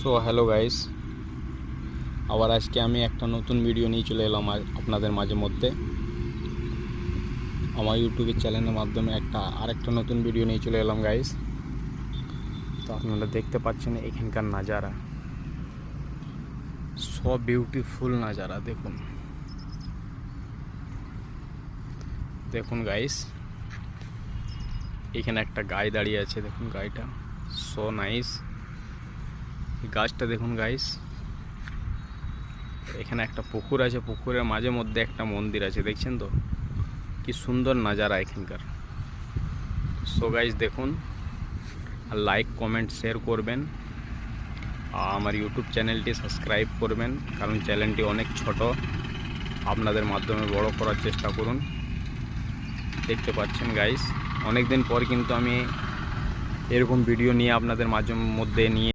So hello guys, আবার আজকে আমি একটা নতুন ভিডিও নিয়ে চলে এলাম আপনাদের মাঝে মধ্যে। আমার ইউটিউবের চ্যানেলের মাধ্যমে আরেকটা নতুন ভিডিও নিয়ে চলে এলাম গাইস। তো আপনারা দেখতে পাচ্ছেন এখানকার নাজারা, সব বিউটিফুল নাজারা। দেখুন দেখুন গাইস, এখানে একটা গাই দাঁড়িয়ে আছে। দেখুন গাইটা সো নাইস। গাছটা দেখুন গাইস, এখানে একটা পুকুর আছে, পুকুরের মাঝে মধ্যে একটা মন্দির আছে। দেখছেন তো কি সুন্দর নাজারা এখানকার। সো গাইস দেখুন, আর লাইক কমেন্ট শেয়ার করবেন, আর আমার ইউটিউব চ্যানেলটি সাবস্ক্রাইব করবেন, কারণ চ্যানেলটি অনেক ছোট, আপনাদের মাধ্যমে বড় করার চেষ্টা করুন। দেখতে পাচ্ছেন গাইস, অনেক দিন পর কিন্তু আমি এরকম ভিডিও নিয়ে আপনাদের মাঝে মধ্যে নিয়ে